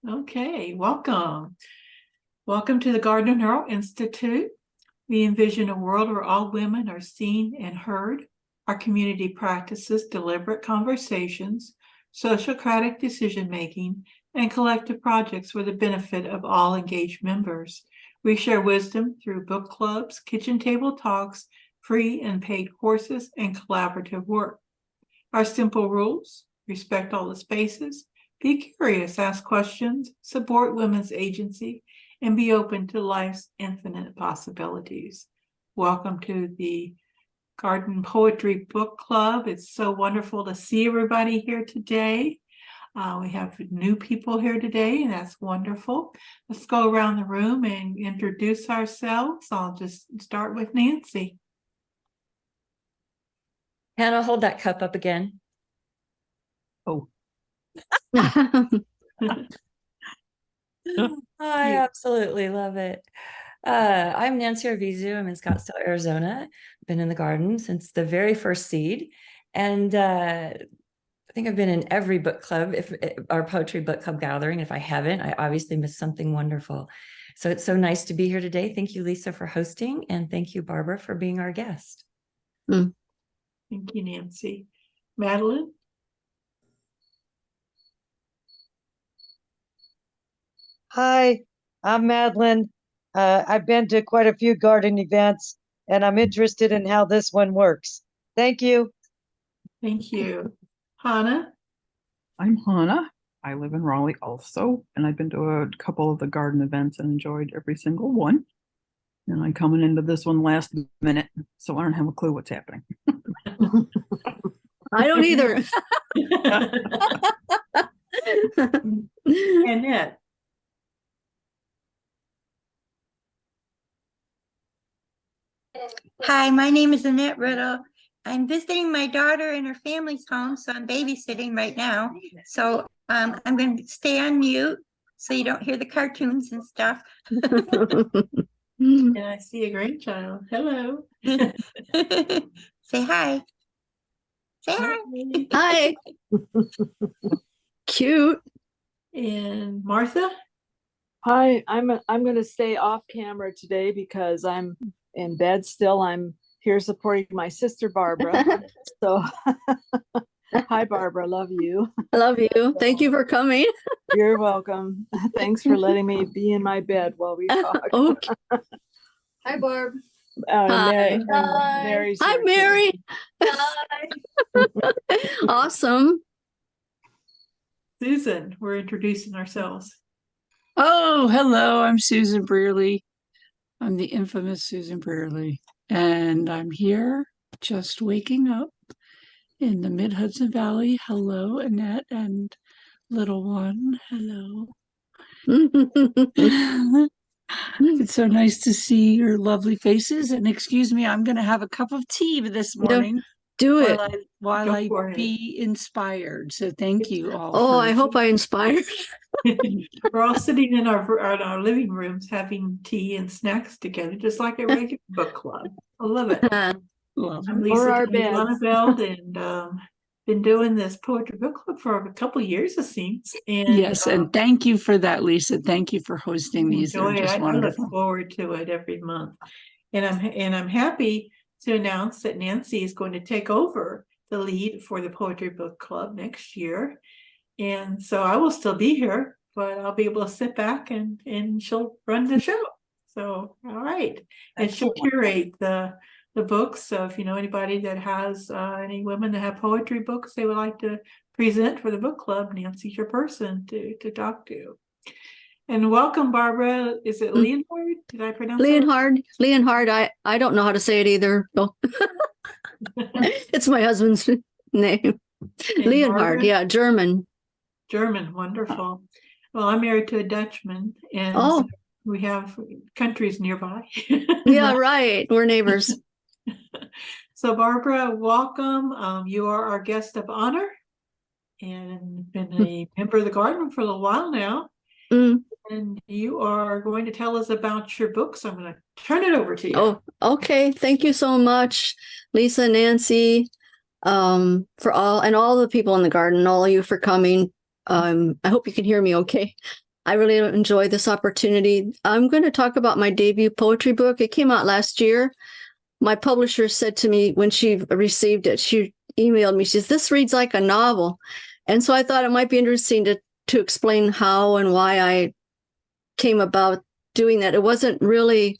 Okay, welcome. Welcome to the Garden of Neuro Institute. We envision a world where all women are seen and heard. Our community practices deliberate conversations, sociocratic decision-making, and collective projects for the benefit of all engaged members. We share wisdom through book clubs, kitchen table talks, free and paid courses, and collaborative work. Our simple rules: respect all the spaces, be curious, ask questions, support women's agency, and be open to life's infinite possibilities. Welcome to the Garden Poetry Book Club. It's so wonderful to see everybody here today. We have new people here today, and that's wonderful. Let's go around the room and introduce ourselves. I'll just start with Nancy. Hannah, hold that cup up again. Oh. I absolutely love it. I'm Nancy Arvizu. I'm in Scottsdale, Arizona. I've been in the garden since the very first seed. And I think I've been in every book club, if our poetry book club gathering. If I haven't, I obviously missed something wonderful. So it's so nice to be here today. Thank you, Lisa, for hosting. And thank you, Barbara, for being our guest. Thank you, Nancy. Madeline? Hi, I'm Madeline. I've been to quite a few garden events, and I'm interested in how this one works. Thank you. Thank you. Hannah? I'm Hannah. I live in Raleigh also, and I've been to a couple of the garden events and enjoyed every single one. And I'm coming into this one last minute, so I don't have a clue what's happening. I don't either. Annette? Hi, my name is Annette Riddle. I'm visiting my daughter in her family's home, so I'm babysitting right now. So I'm going to stay on mute so you don't hear the cartoons and stuff. And I see a grandchild. Hello. Say hi. Say hi. Hi. Cute. And Martha? Hi, I'm going to stay off camera today because I'm in bed still. I'm here supporting my sister Barbara. So hi Barbara, love you. I love you. Thank you for coming. You're welcome. Thanks for letting me be in my bed while we talk. Okay. Hi Barb. Hi. Mary's Hi, here Mary. Hi. Awesome. Susan, we're introducing ourselves. Oh, hello, I'm Susan Brearley. I'm the infamous Susan Brearley, and I'm here just waking up in the Mid-Hudson Valley. Hello, Annette and little one. Hello. It's so nice to see your lovely faces, and excuse me, I'm going to have a cup of tea this morning. Do it. While I be inspired. So thank you all. Oh, I hope I inspire. We're all sitting in our living rooms having tea and snacks together, just like a regular book club. I love it. I'm Lisa Bonneveld, and been doing this poetry book club for a couple of years, it seems. And yes, and thank you for that, Lisa. Thank you for hosting these. They're just wonderful. I look forward to it every month, and I'm happy to announce that Nancy is going to take over the lead for the poetry book club next year. And so I will still be here, but I'll be able to sit back and she'll run the show. So, all right. And she'll curate the books. So if you know anybody that has any women that have poetry books they would like to present for the book club, Nancy's your person to talk to. And welcome, Barbara. Is it Leonhard? Did I pronounce Leonhard? Leonhard. I don't know how to say it either. No. It's my husband's name. And Leonhard. Barbara? Yeah, German. German, wonderful. Well, I'm married to a Dutchman, and so we have countries nearby. Yeah, right. We're neighbors. So, Barbara, welcome. You are our guest of honor, and been a member of the garden for a little while now. And you are going to tell us about your book. So I'm going to turn it over to you. Oh, okay. Thank you so much, Lisa, Nancy, for all the people in the garden, all of you for coming. I hope you can hear me okay. I really enjoy this opportunity. I'm going to talk about my debut poetry book. It came out last year. My publisher said to me when she received it, she emailed me, she says, "This reads like a novel." And so I thought it might be interesting to explain how and why I came about doing that. It wasn't really,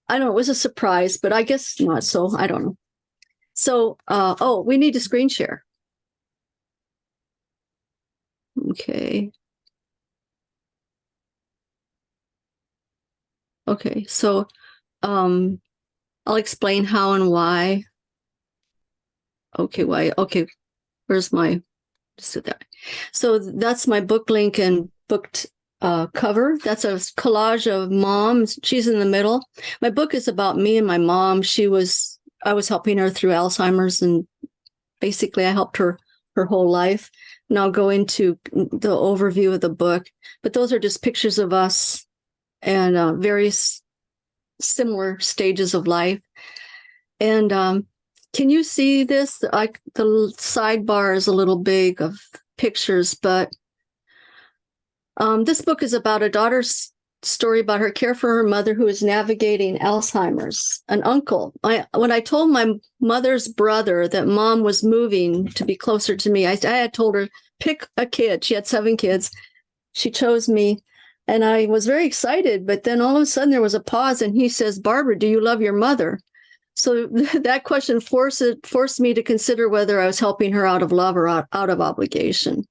I don't know, it was a surprise, but I guess not. So I don't know. So, oh, we need to screen share. Okay. Okay, so I'll explain how and why. Okay, why? Okay, where's my, just do that. So that's my book link and booked cover. That's a collage of moms. She's in the middle. My book is about me and my mom. I was helping her through Alzheimer's, and basically I helped her whole life. And I'll go into the overview of the book, but those are just pictures of us and various similar stages of life. And can you see this? Like the sidebar is a little big of pictures, but this book is about a daughter's story about her care for her mother who is navigating Alzheimer's. An uncle. When I told my mother's brother that mom was moving to be closer to me, I had told her, pick a kid. She had 7 kids. She chose me. And I was very excited, but then all of a sudden there was a pause and he says, "Barbara, do you love your mother?" So that question forced me to consider whether I was helping her out of love or out of obligation.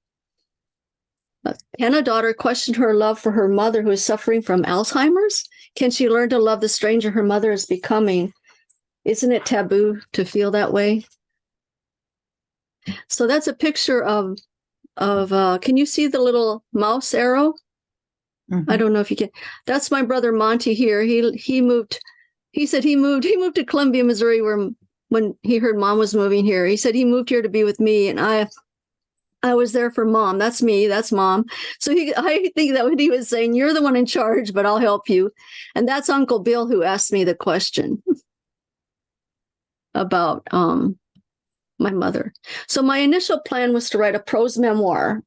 Can a daughter question her love for her mother who is suffering from Alzheimer's? Can she learn to love the stranger her mother is becoming? Isn't it taboo to feel that way? So that's a picture of can you see the little mouse arrow? Mm-hmm. I don't know if you can. That's my brother Monty here. He moved. He said he moved to Columbia, Missouri, when he heard mom was moving here. He said he moved here to be with me, and I was there for mom. That's me. That's mom. So I think that what he was saying, you're the one in charge, but I'll help you. And that's Uncle Bill who asked me the question about my mother. So my initial plan was to write a prose memoir.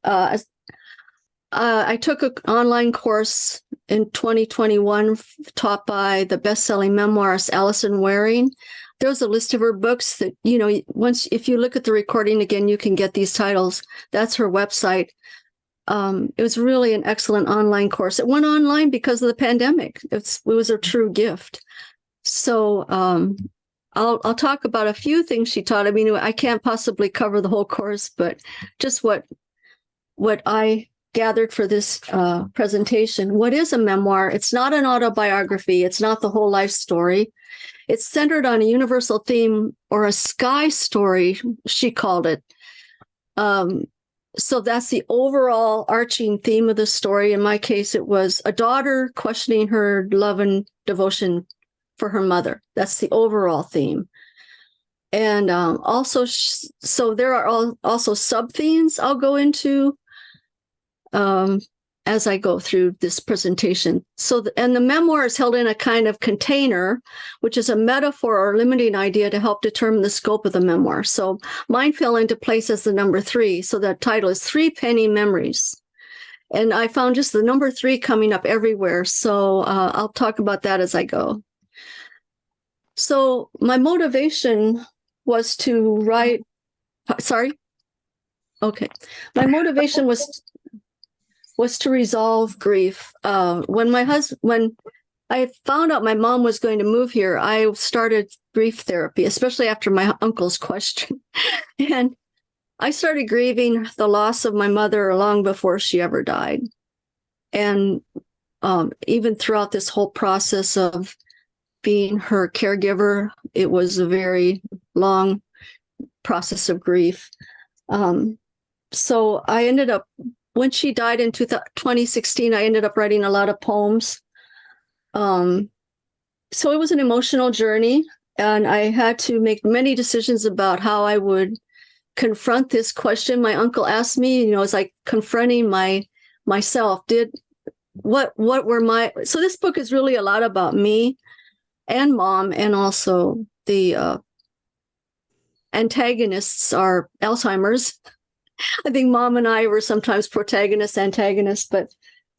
I took an online course in 2021 taught by the best-selling memoirist Allison Waring. There's a list of her books that, if you look at the recording again, you can get these titles. That's her website. It was really an excellent online course. It went online because of the pandemic. It was a true gift. So I'll talk about a few things she taught. I mean, I can't possibly cover the whole course, but just what I gathered for this presentation. What is a memoir? It's not an autobiography. It's not the whole life story. It's centered on a universal theme, or a sky story, she called it. So that's the overall arching theme of the story. In my case, it was a daughter questioning her love and devotion for her mother. That's the overall theme. And also, so there are also sub-themes I'll go into as I go through this presentation. So, and the memoir is held in a kind of container, which is a metaphor or limiting idea to help determine the scope of the memoir. So mine fell into place as the number 3. So the title is 3 Penny Memories. And I found just the number 3 coming up everywhere. So I'll talk about that as I go. So my motivation was to write, sorry? Okay. My motivation was to resolve grief. When I found out my mom was going to move here, I started grief therapy, especially after my uncle's question. And I started grieving the loss of my mother long before she ever died. And even throughout this whole process of being her caregiver, it was a very long process of grief. So I ended up, when she died in 2016, I ended up writing a lot of poems. So it was an emotional journey, and I had to make many decisions about how I would confront this question. My uncle asked me, it's like confronting myself. What were my, so this book is really a lot about me and mom, and also the antagonists are Alzheimer's. I think mom and I were sometimes protagonists, antagonists, but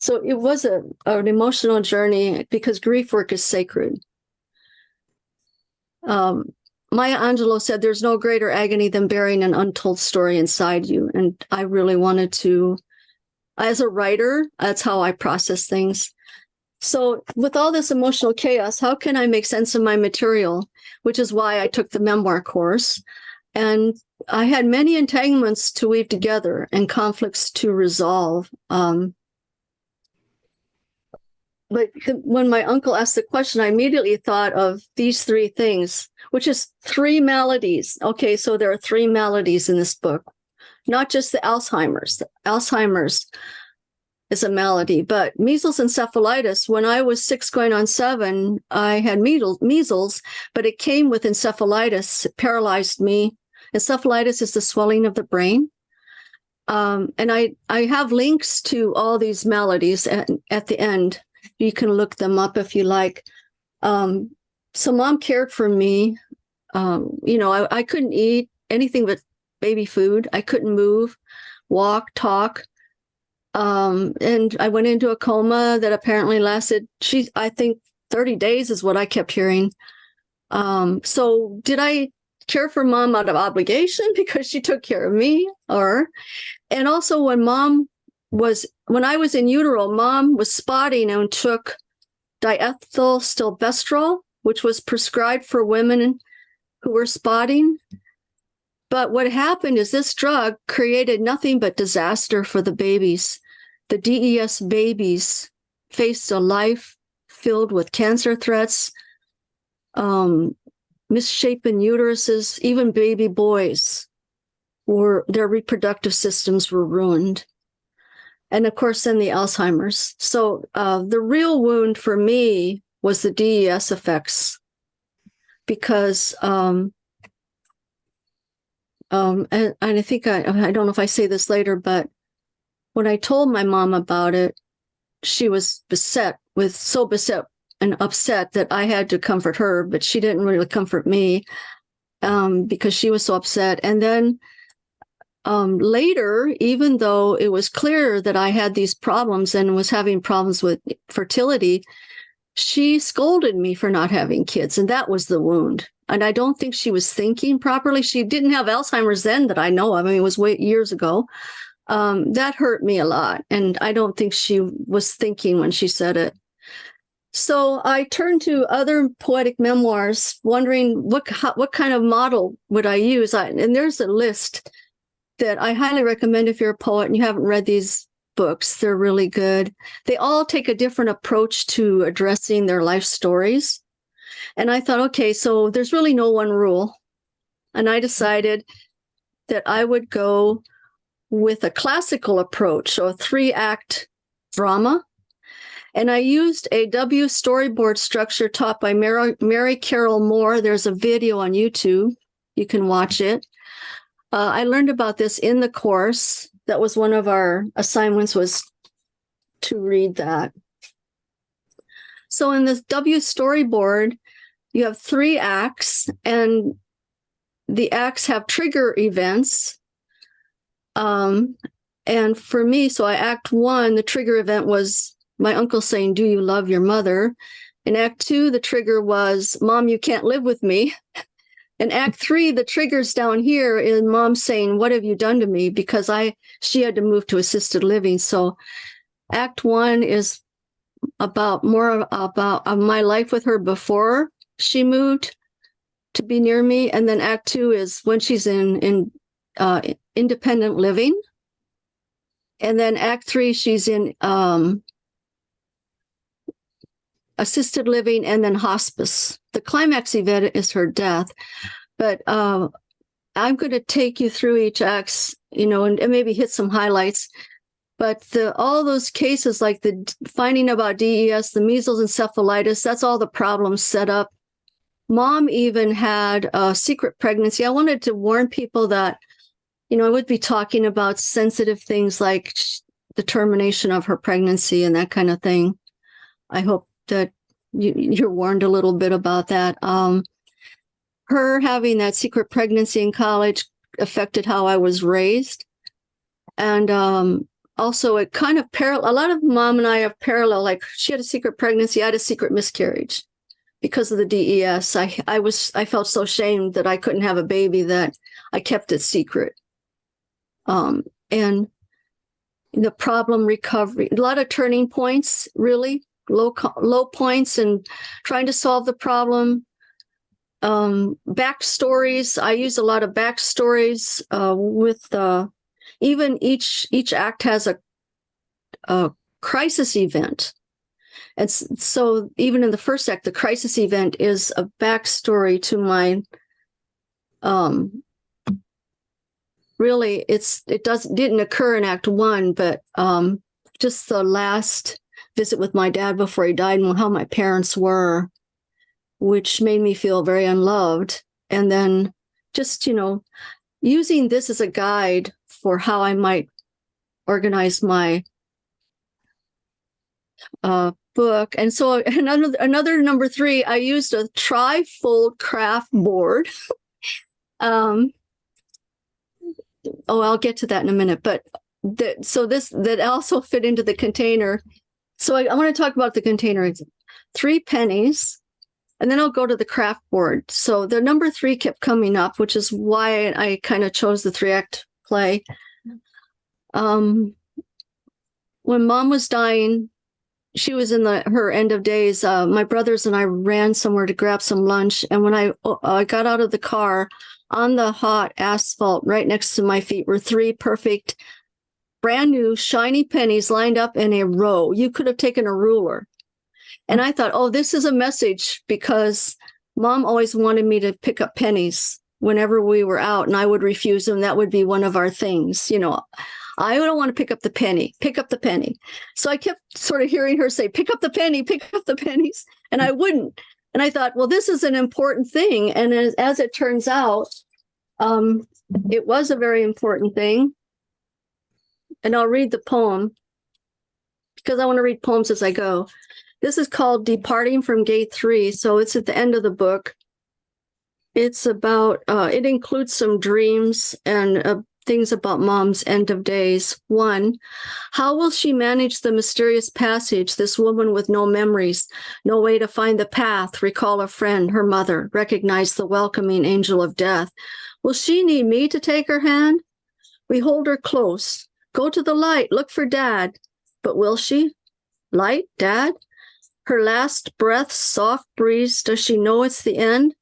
So it was an emotional journey because grief work is sacred. Maya Angelou said, "There's no greater agony than bearing an untold story inside you." And I really wanted to, as a writer, that's how I process things. So with all this emotional chaos, how can I make sense of my material? Which is why I took the memoir course. And I had many entanglements to weave together and conflicts to resolve. When my uncle asked the question, I immediately thought of these three things, which is three maladies. Okay, so there are three maladies in this book, not just the Alzheimer's. The Alzheimer's is a malady, but measles encephalitis. When I was 6 going on 7, I had measles, but it came with encephalitis. It paralyzed me. Encephalitis is the swelling of the brain. And I have links to all these maladies at the end. You can look them up if you like. So mom cared for me. I couldn't eat anything but baby food. I couldn't move, walk, talk. And I went into a coma that apparently lasted, I think 30 days is what I kept hearing. So did I care for mom out of obligation because she took care of me? And also when I was in utero, mom was spotting and took diethylstilbestrol, which was prescribed for women who were spotting. But what happened is this drug created nothing but disaster for the babies. The DES babies faced a life filled with cancer threats, misshapen uteruses, even baby boys their reproductive systems were ruined. And of course, then the Alzheimer's. So the real wound for me was the DES effects, because and I think I don't know if I say this later, but when I told my mom about it, she was so beset and upset that I had to comfort her, but she didn't really comfort me because she was so upset. And then later, even though it was clear that I had these problems and was having problems with fertility, she scolded me for not having kids. And that was the wound. And I don't think she was thinking properly. She didn't have Alzheimer's then that I know of. I mean, it was years ago. That hurt me a lot. And I don't think she was thinking when she said it. So I turned to other poetic memoirs, wondering what kind of model would I use? And there's a list that I highly recommend if you're a poet and you haven't read these books. They're really good. They all take a different approach to addressing their life stories. And I thought, okay, so there's really no one rule. And I decided that I would go with a classical approach, so a 3-act drama. And I used a W storyboard structure taught by Mary Carroll Moore. There's a video on YouTube. You can watch it. I learned about this in the course. That was one of our assignments, was to read that. So in this W storyboard, you have 3 acts, and the acts have trigger events. And for me, so Act 1, the trigger event was my uncle saying, "Do you love your mother?" In Act 2, the trigger was, "Mom, you can't live with me." In Act 3, the trigger's down here is Mom saying, "What have you done to me?" Because she had to move to assisted living. So Act 1 is more about my life with her before she moved to be near me. And then Act 2 is when she's in independent living. And then Act 3, she's in assisted living and then hospice. The climax event is her death. But I'm going to take you through each act, and maybe hit some highlights. But all those cases, like the finding about DES, the measles encephalitis, that's all the problems set up. Mom even had a secret pregnancy. I wanted to warn people that, I would be talking about sensitive things like the termination of her pregnancy and that kind of thing. I hope that you're warned a little bit about that. Her having that secret pregnancy in college affected how I was raised. And also it kind of a lot of mom and I have parallel, like she had a secret pregnancy, I had a secret miscarriage because of the DES. I felt so ashamed that I couldn't have a baby that I kept it secret. And the problem recovery, a lot of turning points, really low points, and trying to solve the problem. Backstories. I use a lot of backstories with even each act has a crisis event. And so even in the first act, the crisis event is a backstory to my really didn't occur in act one, but just the last visit with my dad before he died and how my parents were, which made me feel very unloved. And then just, using this as a guide for how I might organize my book. And so another number 3, I used a tri-fold craft board. I'll get to that in a minute, but that also fit into the container. So I want to talk about the container. 3 pennies, and then I'll go to the craft board. So the number 3 kept coming up, which is why I kind of chose the 3-act play. When Mom was dying, she was in her end of days. My brothers and I ran somewhere to grab some lunch. And when I got out of the car, on the hot asphalt right next to my feet were 3 perfect, brand new, shiny pennies lined up in a row. You could have taken a ruler. And I thought, oh, this is a message, because Mom always wanted me to pick up pennies whenever we were out, and I would refuse them. That would be one of our things. I don't want to pick up the penny, pick up the penny. So I kept sort of hearing her say, pick up the penny, pick up the pennies. And I wouldn't. And I thought, well, this is an important thing. And as it turns out, it was a very important thing. And I'll read the poem because I want to read poems as I go. This is called Departing from Gate 3. So it's at the end of the book. It's about, it includes some dreams and things about Mom's end of days. 1, how will she manage the mysterious passage, this woman with no memories, no way to find the path, recall a friend, her mother, recognize the welcoming angel of death? Will she need me to take her hand? We hold her close. Go to the light, look for Dad. But will she? Light, Dad? Her last breath, soft breeze, does she know it's the end?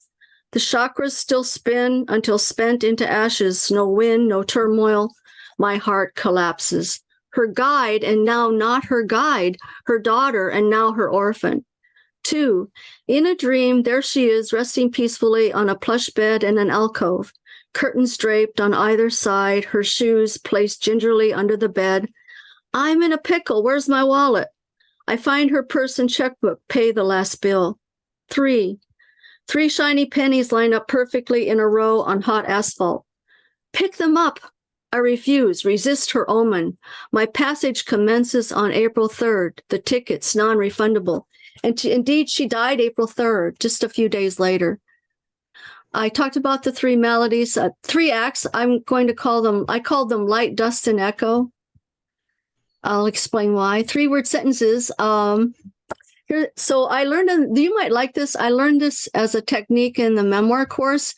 The chakras still spin until spent into ashes, no wind, no turmoil. My heart collapses. Her guide, and now not her guide, her daughter, and now her orphan. 2, in a dream, there she is, resting peacefully on a plush bed in an alcove, curtains draped on either side, her shoes placed gingerly under the bed. I'm in a pickle. Where's my wallet? I find her purse and checkbook, pay the last bill. 3 shiny pennies line up perfectly in a row on hot asphalt. Pick them up. I refuse, resist her omen. My passage commences on April 3rd. The ticket's non-refundable. And indeed, she died April 3rd, just a few days later. I talked about the 3 melodies, 3 acts. I'm going to call them, I called them Light, Dust, and Echo. I'll explain why. 3-word sentences. So I learned, you might like this. I learned this as a technique in the memoir course.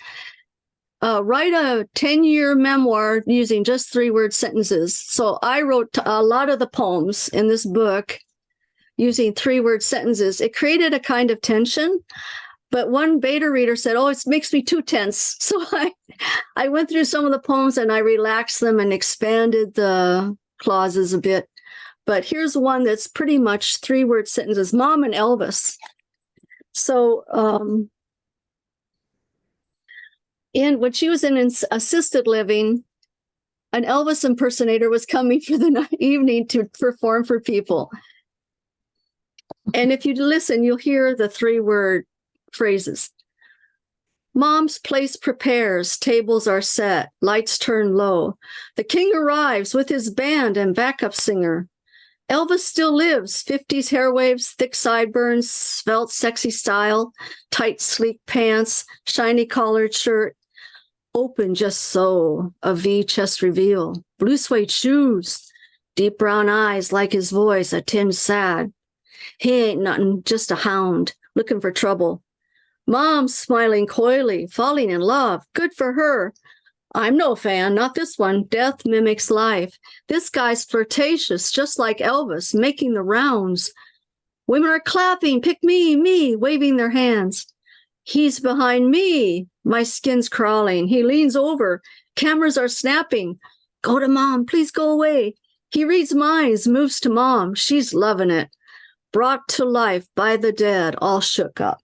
Write a 10-year memoir using just 3-word sentences. So I wrote a lot of the poems in this book using 3-word sentences. It created a kind of tension, but one beta reader said, oh, it makes me too tense. So I went through some of the poems and I relaxed them and expanded the clauses a bit. But here's one that's pretty much 3-word sentences. Mom and Elvis. So when she was in assisted living, an Elvis impersonator was coming for the evening to perform for people. And if you listen, you'll hear the 3-word phrases. Mom's place prepares, tables are set, lights turn low. The king arrives with his band and backup singer. Elvis still lives, 50s hair waves, thick sideburns, svelte, sexy style, tight, sleek pants, shiny collared shirt, open just so, a V chest reveal, blue suede shoes, Deep brown eyes like his voice, a tinge sad. He ain't nothing, just a hound, looking for trouble. Mom smiling coyly, falling in love. Good for her. I'm no fan, not this one. Death mimics life. This guy's flirtatious, just like Elvis, making the rounds. Women are clapping, pick me, waving their hands. He's behind me. My skin's crawling. He leans over. Cameras are snapping. Go to Mom, please go away. He reads minds, moves to Mom. She's loving it. Brought to life by the dead, all shook up.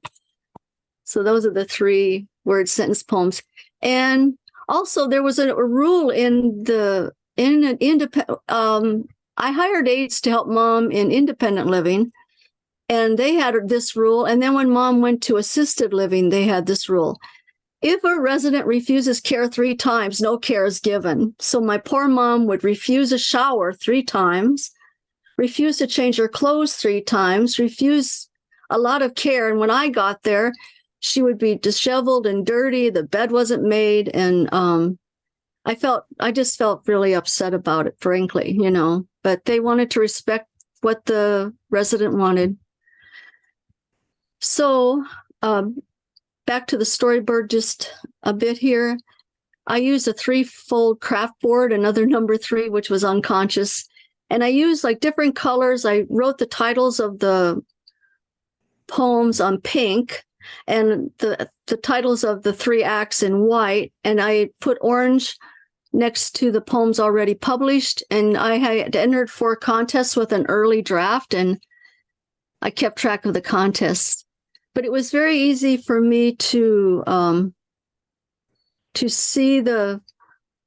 So those are the 3-word sentence poems. And also there was a rule in an independent, I hired aides to help Mom in independent living. And they had this rule. And then when Mom went to assisted living, they had this rule. If a resident refuses care 3 times, no care is given. So my poor mom would refuse a shower 3 times, refuse to change her clothes 3 times, refuse a lot of care. And when I got there, she would be disheveled and dirty. The bed wasn't made. And I just felt really upset about it, frankly, you know, but they wanted to respect what the resident wanted. So back to the storyboard just a bit here. I used a 3-fold craft board, another number 3, which was unconscious. And I used like different colors. I wrote the titles of the poems on pink and the titles of the 3 acts in white. And I put orange next to the poems already published. And I had entered 4 contests with an early draft, and I kept track of the contests. But it was very easy for me to see the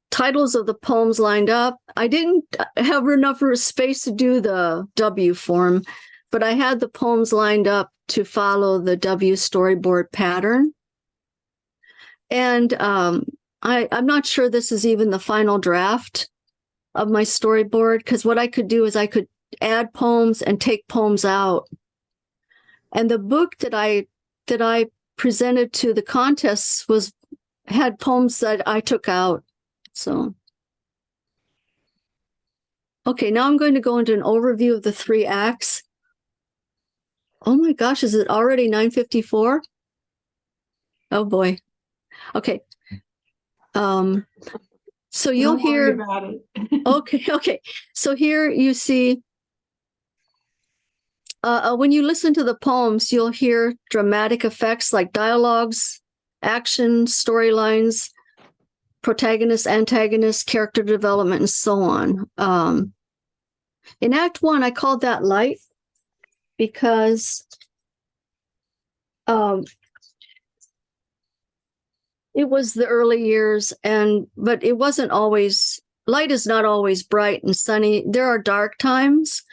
titles of the poems lined up. I didn't have enough space to do the W form, but I had the poems lined up to follow the W storyboard pattern. And I'm not sure this is even the final draft of my storyboard, because what I could do is I could add poems and take poems out. And the book that I presented to the contests had poems that I took out. So, okay, now I'm going to go into an overview of the 3 acts. Oh my gosh, is it already 9:54? Oh boy. Okay. So you'll Don't worry hear. about it. Okay. So here you see. When you listen to the poems, you'll hear dramatic effects like dialogues, action, storylines, protagonist, antagonist, character development, and so on. In Act 1, I called that light because it was the early years, but it wasn't always. Light is not always bright and sunny. There are dark times.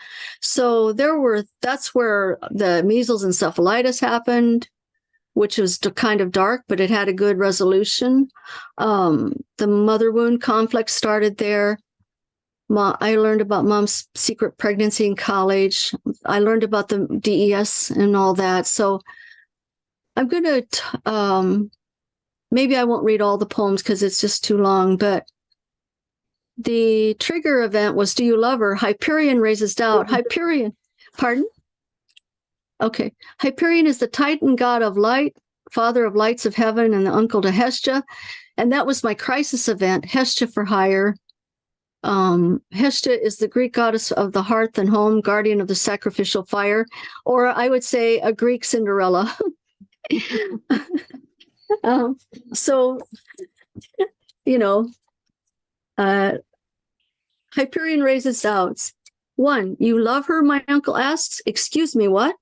So that's where the measles encephalitis happened, which was kind of dark, but it had a good resolution. The mother wound conflict started there. I learned about Mom's secret pregnancy in college. I learned about the DES and all that. So I'm going to, maybe I won't read all the poems because it's just too long, but the trigger event was, do you love her? Hyperion raises doubt. Hyperion, pardon? Okay. Hyperion is the Titan god of light, father of lights of heaven, and the uncle to Hestia. And that was my crisis event, Hestia for hire. Hestia is the Greek goddess of the hearth and home, guardian of the sacrificial fire, or I would say a Greek Cinderella. So, you know, Hyperion raises doubts. 1, you love her, my uncle asks. Excuse me, what?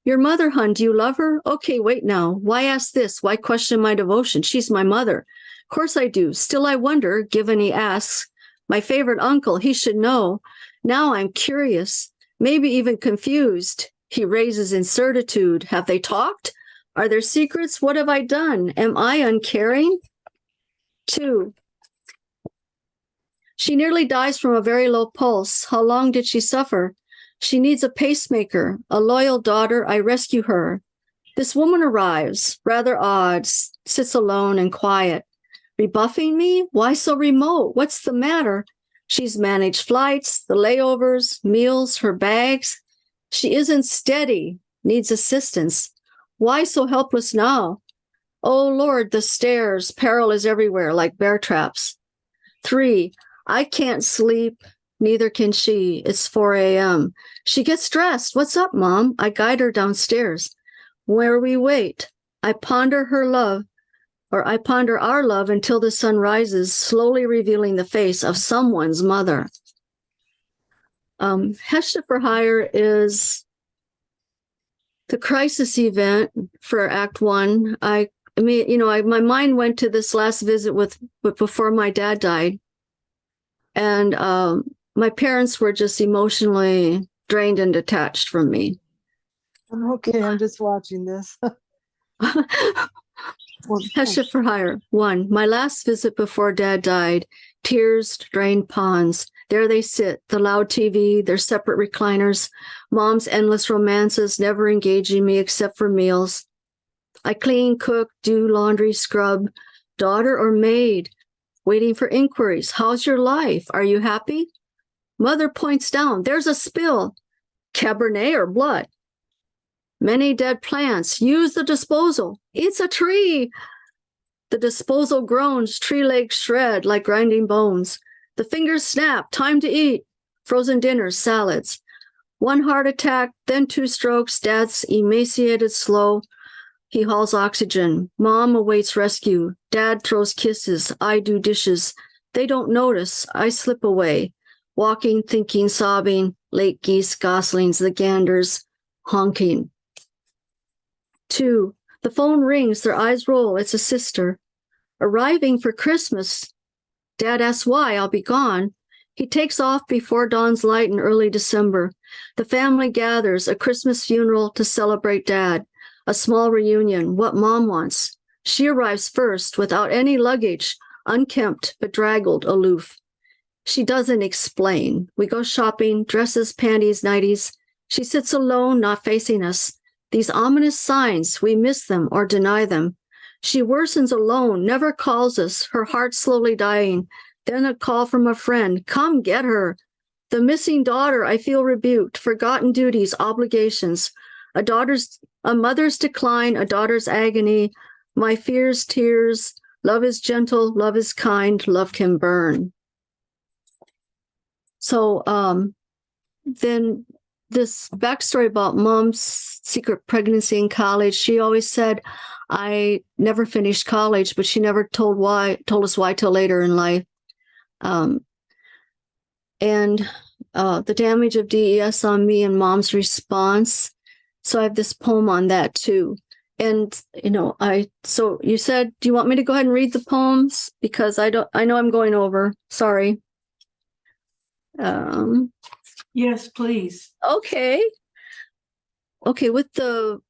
Your mother, hun, do you love her? Okay, wait now. Why ask this? Why question my devotion? She's my mother. Of course I do. Still I wonder, given he asks. My favorite uncle, he should know. Now I'm curious, maybe even confused. He raises incertitude. Have they talked? Are there secrets? What have I done? Am I uncaring? 2, she nearly dies from a very low pulse. How long did she suffer? She needs a pacemaker. A loyal daughter, I rescue her. This woman arrives, rather odd, sits alone and quiet. Rebuffing me? Why so remote? What's the matter? She's managed flights, the layovers, meals, her bags. She isn't steady, needs assistance. Why so helpless now? Oh Lord, the stairs, peril is everywhere like bear traps. 3, I can't sleep, neither can she. It's 4 a.m. She gets dressed. What's up, Mom? I guide her downstairs. Where we wait, I ponder our love until the sun rises, slowly revealing the face of someone's mother. Hestia for Hire is the crisis event for Act 1. I mean, my mind went to this last visit before my dad died. And my parents were just emotionally drained and detached from me. I'm okay. I'm just watching this. Hestia for Hire. 1, my last visit before Dad died. Tears, drained ponds. There they sit, the loud TV, their separate recliners, Mom's endless romances, never engaging me except for meals. I clean, cook, do laundry, scrub, daughter or maid, waiting for inquiries. How's your life? Are you happy? Mother points down. There's a spill. Cabernet or blood? Many dead plants. Use the disposal. It's a tree. The disposal groans, tree legs shred like grinding bones. The fingers snap. Time to eat. Frozen dinners, salads. 1 heart attack, then 2 strokes. Dad's emaciated, slow. He hauls oxygen. Mom awaits rescue. Dad throws kisses. I do dishes. They don't notice. I slip away. Walking, thinking, sobbing. Late geese, goslings, the ganders, honking. 2, the phone rings. Their eyes roll. It's a sister. Arriving for Christmas. Dad asks why. I'll be gone. He takes off before dawn's light in early December. The family gathers, a Christmas funeral to celebrate Dad. A small reunion, what Mom wants. She arrives first, without any luggage, unkempt, bedraggled, aloof. She doesn't explain. We go shopping, dresses, panties, nighties. She sits alone, not facing us. These ominous signs, we miss them or deny them. She worsens alone, never calls us, her heart slowly dying. Then a call from a friend, come get her. The missing daughter, I feel rebuked, forgotten duties, obligations. A mother's decline, a daughter's agony, my fears, tears, love is gentle, love is kind, love can burn. So then this backstory about Mom's secret pregnancy in college, she always said, I never finished college, but she never told us why till later in life. And the damage of DES on me and Mom's response. So I have this poem on that too. And, so you said, do you want me to go ahead and read the poems? Because I know I'm going over. Sorry. Yes, please. Okay. With the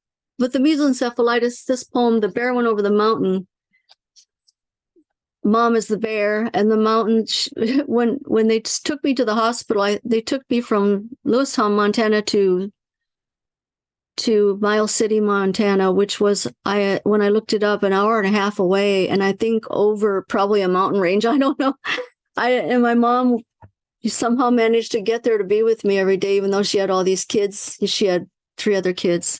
mesoencephalitis, this poem, The Bear Went Over the Mountain. Mom is the bear, and the mountain. When they took me to the hospital, they took me from Lewistown, Montana, to Miles City, Montana, which was when I looked it up, an hour and a half away, and I think over probably a mountain range. I don't know. And my mom somehow managed to get there to be with me every day, even though she had all these kids. She had 3 other kids.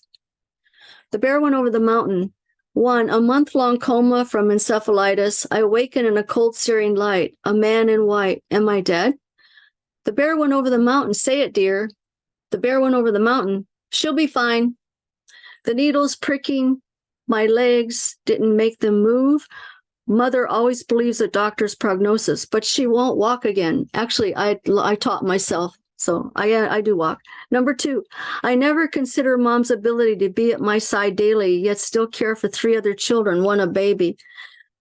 The Bear Went Over the Mountain. 1, a month-long coma from encephalitis. I awaken in a cold, searing light. A man in white. Am I dead? The bear went over the mountain. Say it, dear. The bear went over the mountain. She'll be fine. The needles pricking my legs didn't make them move. Mother always believes a doctor's prognosis, but she won't walk again. Actually, I taught myself, so I do walk. Number 2, I never consider Mom's ability to be at my side daily, yet still care for 3 other children, 1 a baby.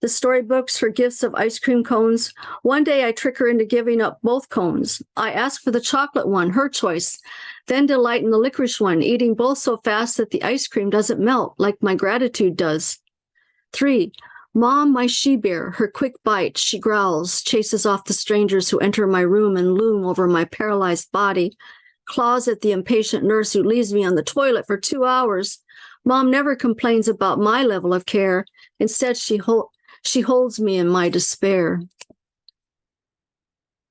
The storybooks for gifts of ice cream cones. One day I trick her into giving up both cones. I ask for the chocolate one, her choice, then delight in the licorice one, eating both so fast that the ice cream doesn't melt like my gratitude does. 3, Mom, my she-bear, her quick bite, she growls, chases off the strangers who enter my room and loom over my paralyzed body, claws at the impatient nurse who leaves me on the toilet for 2 hours. Mom never complains about my level of care. Instead, she holds me in my despair.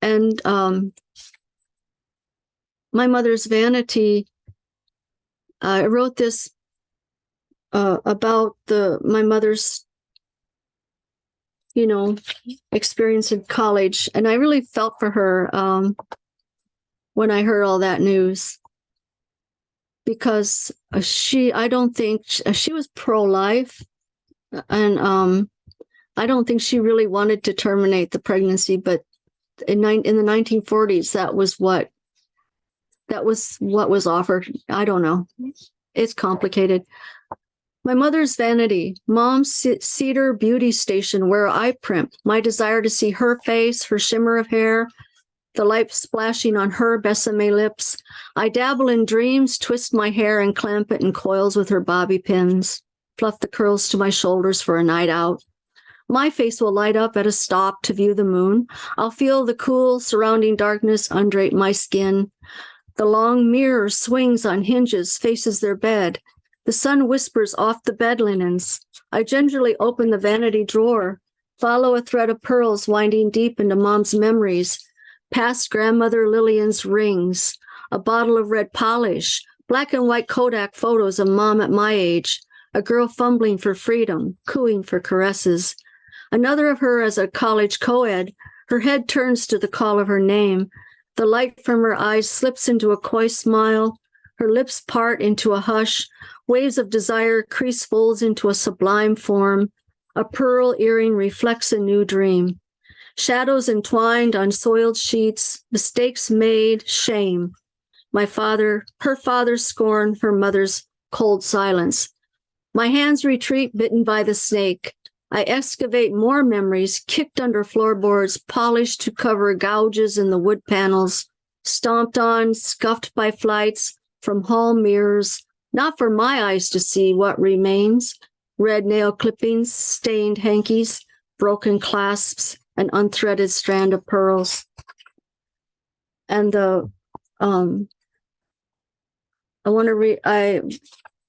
And my mother's vanity, I wrote this about my mother's, experience in college. And I really felt for her when I heard all that news, because I don't think she was pro-life, and I don't think she really wanted to terminate the pregnancy, but in the 1940s, that was what was offered. I don't know. It's complicated. My mother's vanity, Mom's cedar beauty station where I primp, my desire to see her face, her shimmer of hair, the light splashing on her besame lips. I dabble in dreams, twist my hair and clamp it in coils with her bobby pins, fluff the curls to my shoulders for a night out. My face will light up at a stop to view the moon. I'll feel the cool surrounding darkness undrape my skin. The long mirror swings on hinges, faces their bed. The sun whispers off the bed linens. I gingerly open the vanity drawer, follow a thread of pearls winding deep into Mom's memories, past grandmother Lillian's rings, a bottle of red polish, black and white Kodak photos of Mom at my age, a girl fumbling for freedom, cooing for caresses. Another of her as a college co-ed, her head turns to the call of her name. The light from her eyes slips into a coy smile. Her lips part into a hush. Waves of desire crease folds into a sublime form. A pearl earring reflects a new dream. Shadows entwined on soiled sheets. Mistakes made, shame. Her father's scorn, her mother's cold silence. My hands retreat, bitten by the snake. I excavate more memories, kicked under floorboards, polished to cover gouges in the wood panels, stomped on, scuffed by flights from hall mirrors, not for my eyes to see what remains, red nail clippings, stained hankies, broken clasps, an unthreaded strand of pearls. And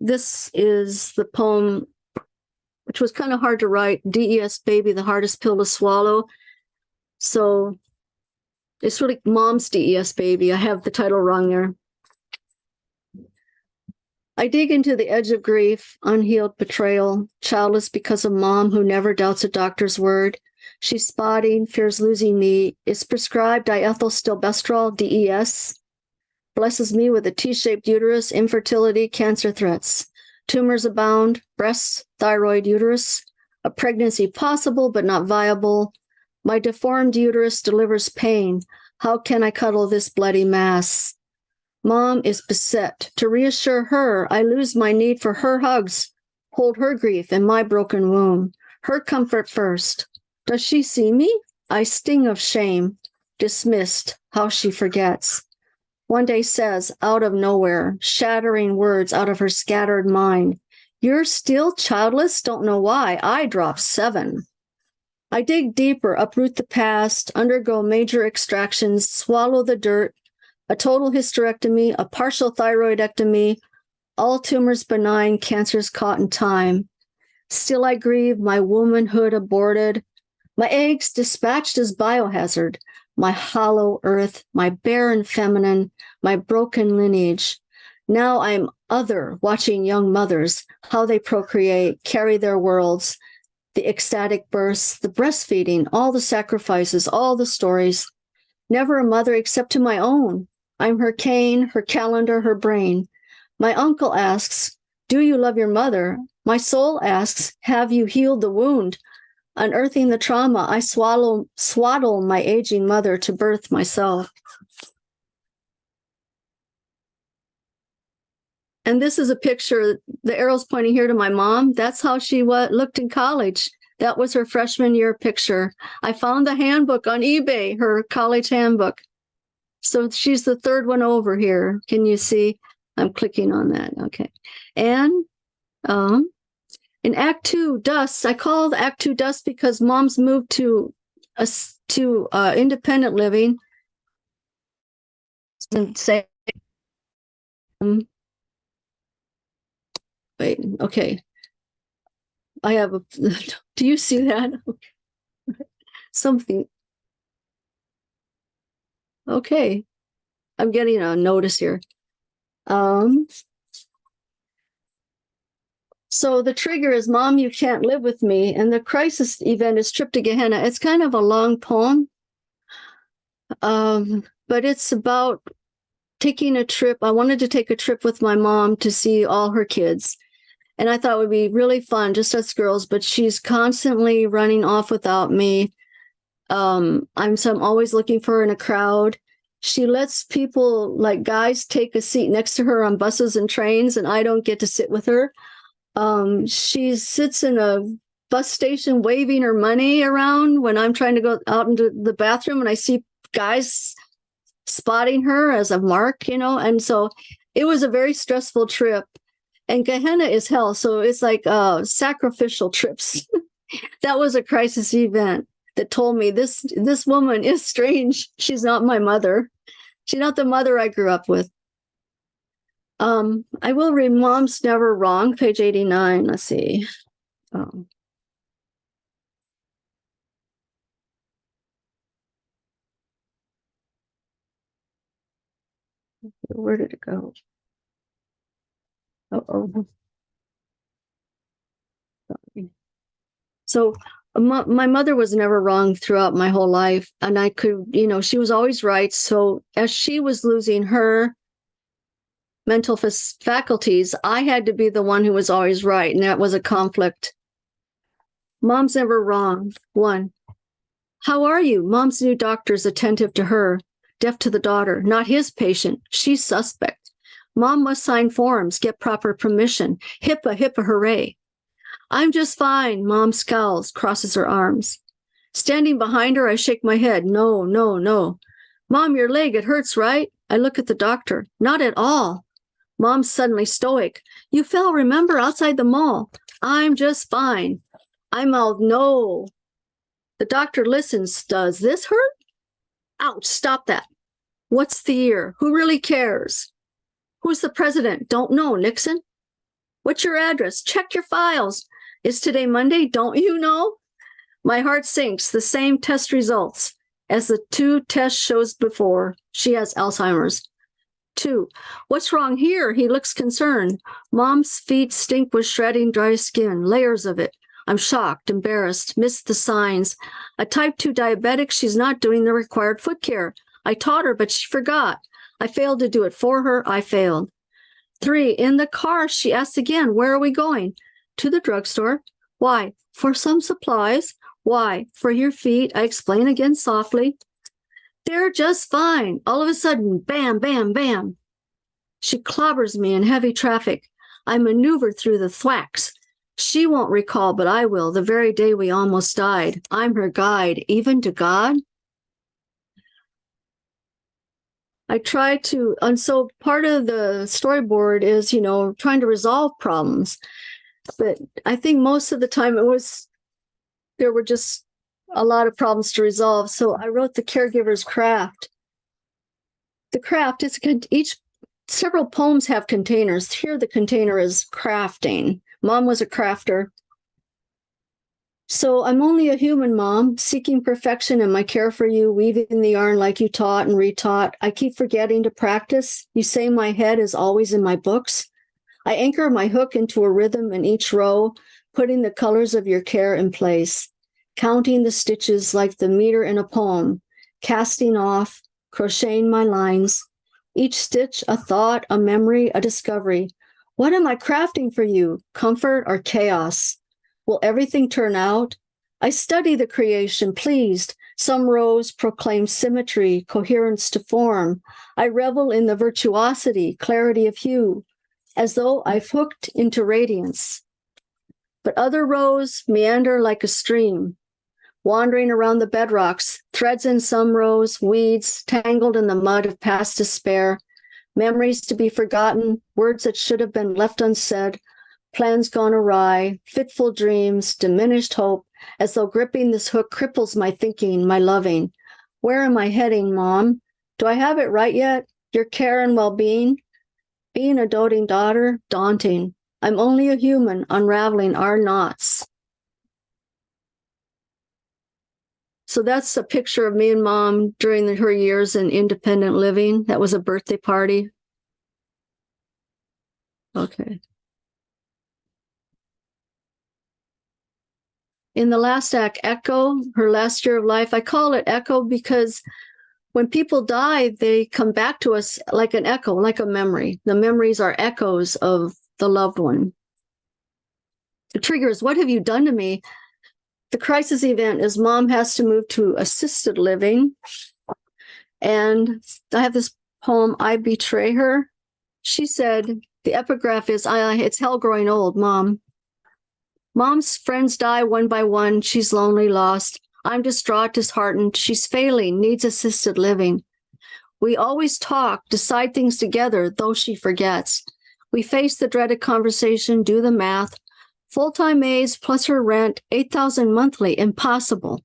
this is the poem, which was kind of hard to write, DES Baby, the Hardest Pill to Swallow. So it's really Mom's DES Baby. I have the title wrong there. I dig into the edge of grief, unhealed betrayal, childless because of Mom who never doubts a doctor's word. She's spotting, fears losing me, is prescribed diethylstilbestrol, DES, blesses me with a T-shaped uterus, infertility, cancer threats. Tumors abound, breasts, thyroid, uterus, a pregnancy possible but not viable. My deformed uterus delivers pain. How can I cuddle this bloody mass? Mom is beset. To reassure her, I lose my need for her hugs, hold her grief in my broken womb, her comfort first. Does she see me? I sting of shame, dismissed, how she forgets. One day says, out of nowhere, shattering words out of her scattered mind, "You're still childless? Don't know why. I dropped 7. I dig deeper, uproot the past, undergo major extractions, swallow the dirt, a total hysterectomy, a partial thyroidectomy, all tumors benign, cancers caught in time. Still I grieve, my womanhood aborted, my eggs dispatched as biohazard, my hollow earth, my barren feminine, my broken lineage. Now I'm other, watching young mothers, how they procreate, carry their worlds, the ecstatic births, the breastfeeding, all the sacrifices, all the stories. Never a mother except to my own. I'm her cane, her calendar, her brain. My uncle asks, do you love your mother? My soul asks, have you healed the wound? Unearthing the trauma, I swaddle my aging mother to birth myself. And this is a picture, the arrow's pointing here to my mom. That's how she looked in college. That was her freshman year picture. I found the handbook on eBay, her college handbook. So she's the third one over here. Can you see? I'm clicking on that. Okay. And in Act 2, Dust, I called Act 2 Dust because Mom's moved to independent living. And say, wait, okay. I have a, do you see that? Something. Okay. I'm getting a notice here. So the trigger is, Mom, you can't live with me. And the crisis event is trip to Gehenna. It's kind of a long poem. But it's about taking a trip. I wanted to take a trip with my mom to see all her kids. And I thought it would be really fun, just us girls, but she's constantly running off without me. I'm always looking for her in a crowd. She lets people, like guys, take a seat next to her on buses and trains, and I don't get to sit with her. She sits in a bus station waving her money around when I'm trying to go out into the bathroom, and I see guys spotting her as a mark, and so it was a very stressful trip. And Gehenna is hell, so it's like sacrificial trips. That was a crisis event that told me this woman is strange. She's not my mother. She's not the mother I grew up with. I will read Mom's Never Wrong, page 89. Let's see. Where did it go? Uh-oh. Sorry. So my mother was never wrong throughout my whole life. And I could, she was always right. So as she was losing her mental faculties, I had to be the one who was always right. And that was a conflict. Mom's never wrong. 1. How are you? Mom's new doctor's attentive to her, deaf to the daughter, not his patient. She's suspect. Mom must sign forms, get proper permission. HIPAA, HIPAA, hooray. I'm just fine. Mom scowls, crosses her arms. Standing behind her, I shake my head. No, no, no. Mom, your leg, it hurts, right? I look at the doctor. Not at all. Mom's suddenly stoic. You fell, remember, outside the mall. I'm just fine. I mouth, no. The doctor listens. Does this hurt? Ouch, stop that. What's the year? Who really cares? Who's the president? Don't know. Nixon? What's your address? Check your files. Is today Monday? Don't you know? My heart sinks. The same test results as the 2 test shows before. She has Alzheimer's. 2. What's wrong here? He looks concerned. Mom's feet stink with shredding dry skin, layers of it. I'm shocked, embarrassed, missed the signs. A type 2 diabetic, she's not doing the required foot care. I taught her, but she forgot. I failed to do it for her. I failed. 3, in the car, she asks again, where are we going? To the drugstore. Why? For some supplies. Why? For your feet. I explain again softly. They're just fine. All of a sudden, bam, bam, bam. She clobbers me in heavy traffic. I maneuver through the thwacks. She won't recall, but I will, the very day we almost died. I'm her guide, even to God. I try to, and so part of the storyboard is, trying to resolve problems. But I think most of the time there were just a lot of problems to resolve. So I wrote the caregiver's craft. The craft is several poems have containers. Here the container is crafting. Mom was a crafter. So I'm only a human, Mom, seeking perfection in my care for you, weaving the yarn like you taught and retaught. I keep forgetting to practice. You say my head is always in my books. I anchor my hook into a rhythm in each row, putting the colors of your care in place, counting the stitches like the meter in a poem, casting off, crocheting my lines, each stitch a thought, a memory, a discovery. What am I crafting for you? Comfort or chaos? Will everything turn out? I study the creation, pleased. Some rows proclaim symmetry, coherence to form. I revel in the virtuosity, clarity of hue, as though I've hooked into radiance. But other rows meander like a stream, wandering around the bedrocks, threads in some rows, weeds tangled in the mud of past despair, memories to be forgotten, words that should have been left unsaid, plans gone awry, fitful dreams, diminished hope, as though gripping this hook cripples my thinking, my loving. Where am I heading, Mom? Do I have it right yet? Your care and well-being? Being a doting daughter, daunting. I'm only a human unraveling our knots. So that's a picture of me and Mom during her years in independent living. That was a birthday party. Okay. In the last act, Echo, her last year of life, I call it Echo because when people die, they come back to us like an echo, like a memory. The memories are echoes of the loved one. The trigger is, what have you done to me? The crisis event is Mom has to move to assisted living. And I have this poem, I Betray Her. She said, the epigraph is, it's hell growing old, Mom. Mom's friends die one by one. She's lonely, lost. I'm distraught, disheartened. She's failing, needs assisted living. We always talk, decide things together, though she forgets. We face the dreaded conversation, do the math. Full-time aides plus her rent, $8,000 monthly, impossible.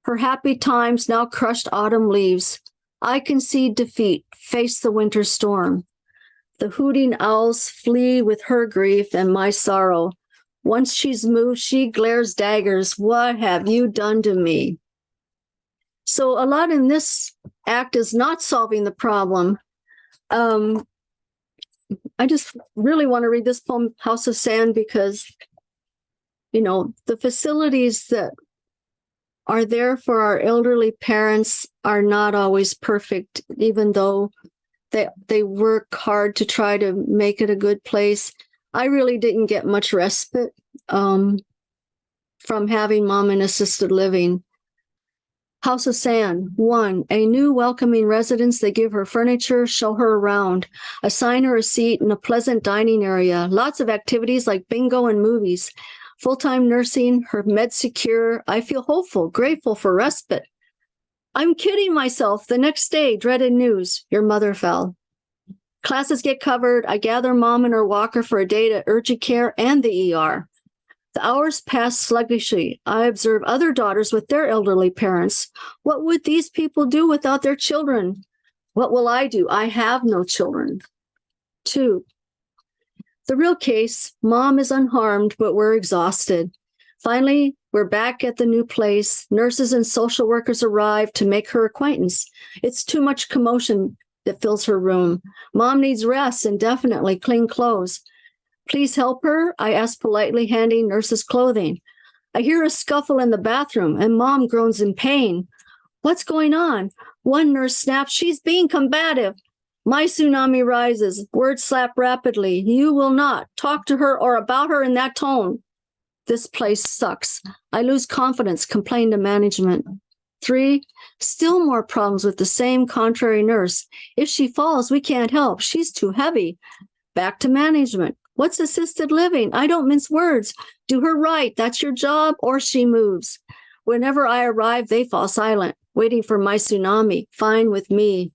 Her happy times now crushed autumn leaves. I concede defeat, face the winter storm. The hooting owls flee with her grief and my sorrow. Once she's moved, she glares daggers. What have you done to me? So a lot in this act is not solving the problem. I just really want to read this poem, House of Sand, because, you know, the facilities that are there for our elderly parents are not always perfect, even though they work hard to try to make it a good place. I really didn't get much respite from having Mom in assisted living. House of Sand. 1, a new welcoming residence. They give her furniture, show her around, assign her a seat in a pleasant dining area. Lots of activities like bingo and movies. Full-time nursing, her med secure. I feel hopeful, grateful for respite. I'm kidding myself. The next day, dreaded news. Your mother fell. Classes get covered. I gather Mom and her walker for a day to urgent care and the ER. The hours pass sluggishly. I observe other daughters with their elderly parents. What would these people do without their children? What will I do? I have no children. 2, the real case. Mom is unharmed, but we're exhausted. Finally, we're back at the new place. Nurses and social workers arrive to make her acquaintance. It's too much commotion that fills her room. Mom needs rest and definitely clean clothes. Please help her, I ask politely, handing nurses clothing. I hear a scuffle in the bathroom and Mom groans in pain. What's going on? One nurse snaps, she's being combative. My tsunami rises. Words slap rapidly. You will not talk to her or about her in that tone. This place sucks. I lose confidence, complain to management. 3, still more problems with the same contrary nurse. If she falls, we can't help. She's too heavy. Back to management. What's assisted living? I don't mince words. Do her right. That's your job, or she moves. Whenever I arrive, they fall silent, waiting for my tsunami. Fine with me.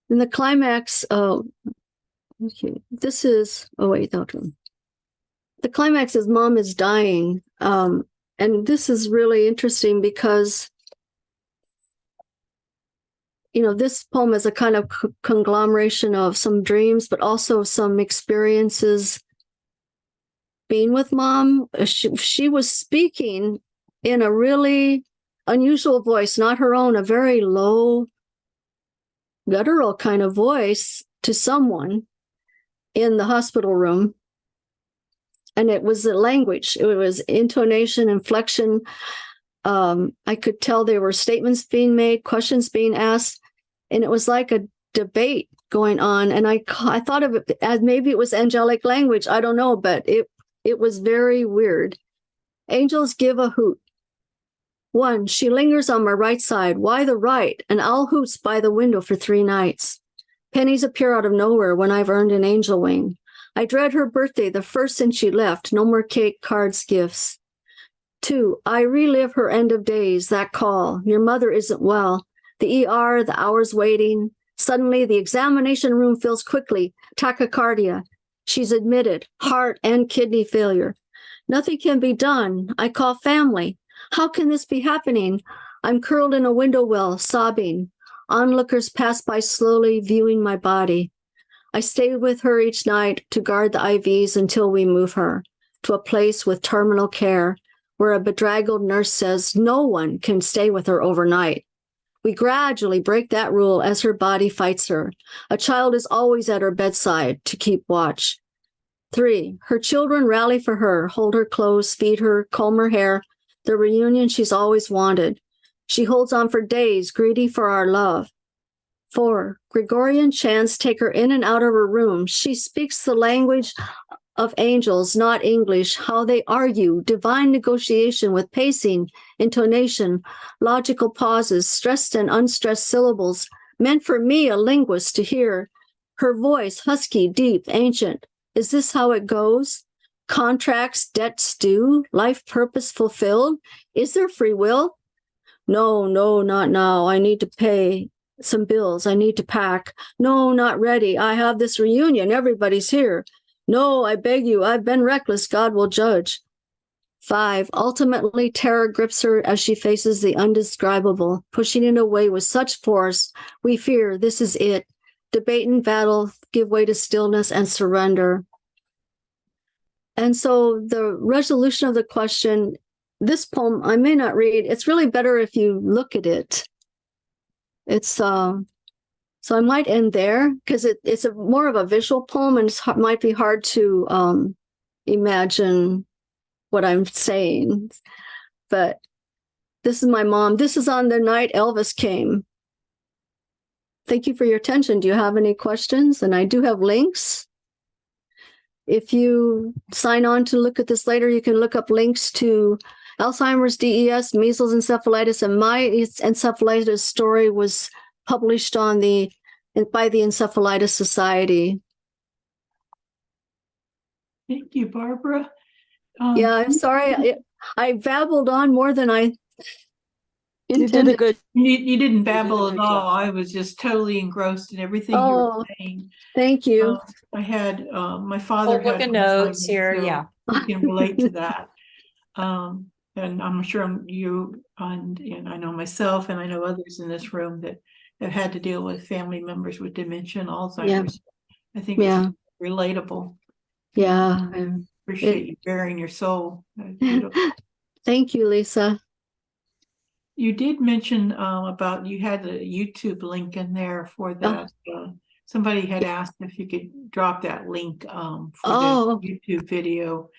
In the climax, okay, this is, oh wait, that one. The climax is Mom is dying. And this is really interesting because, you know, this poem is a kind of conglomeration of some dreams, but also some experiences being with Mom. She was speaking in a really unusual voice, not her own, a very low, guttural kind of voice to someone in the hospital room. And it was a language. It was intonation, inflection. I could tell there were statements being made, questions being asked, and it was like a debate going on. And I thought of it as maybe it was angelic language. I don't know, but it was very weird. Angels give a hoot. 1, she lingers on my right side. Why the right? An owl hoots by the window for 3 nights. Pennies appear out of nowhere when I've earned an angel wing. I dread her birthday, the first since she left. No more cake, cards, gifts. 2, I relive her end of days, that call. Your mother isn't well. The ER, the hours waiting. Suddenly, the examination room fills quickly. Tachycardia. She's admitted, heart and kidney failure. Nothing can be done. I call family. How can this be happening? I'm curled in a window well, sobbing. Onlookers pass by slowly, viewing my body. I stay with her each night to guard the IVs until we move her to a place with terminal care. where a bedraggled nurse says no one can stay with her overnight. We gradually break that rule as her body fights her. A child is always at her bedside to keep watch. 3, her children rally for her, hold her close, feed her, comb her hair, the reunion she's always wanted. She holds on for days, greedy for our love. 4, Gregorian chants take her in and out of her room. She speaks the language of angels, not English, how they argue, divine negotiation with pacing, intonation, logical pauses, stressed and unstressed syllables, meant for me, a linguist, to hear. Her voice, husky, deep, ancient. Is this how it goes? Contracts, debts due, life purpose fulfilled? Is there free will? No, not now. I need to pay some bills. I need to pack. No, not ready. I have this reunion. Everybody's here. No, I beg you. I've been reckless. God will judge. 5, ultimately, terror grips her as she faces the undescribable, pushing it away with such force. We fear this is it. Debate and battle, give way to stillness and surrender. And so the resolution of the question, this poem, I may not read. It's really better if you look at it. It's so I might end there because it's a more of a visual poem, and it might be hard to imagine what I'm saying. But this is my mom. This is on the night Elvis came. Thank you for your attention. Do you have any questions? And I do have links. If you sign on to look at this later, you can look up links to Alzheimer's, DES, measles, encephalitis, and my encephalitis story was published by the Encephalitis Society. Thank you, Barbara. Yeah, I'm sorry. I babbled on more than I You did a intended. good. You didn't babble good at all. job. I was just totally engrossed in everything you were saying. Thank you. I had my father Book had of notes Alzheimer's, here, so yeah. I can relate to that. And I'm sure you and I know myself, and I know others in this room that have had to deal with family members with dementia and Alzheimer's. I think it's relatable. Yeah. Appreciate you bearing your soul. Thank you, Lisa. You did mention about you had a YouTube link in there for that. Somebody had asked if you could drop that link for the YouTube video,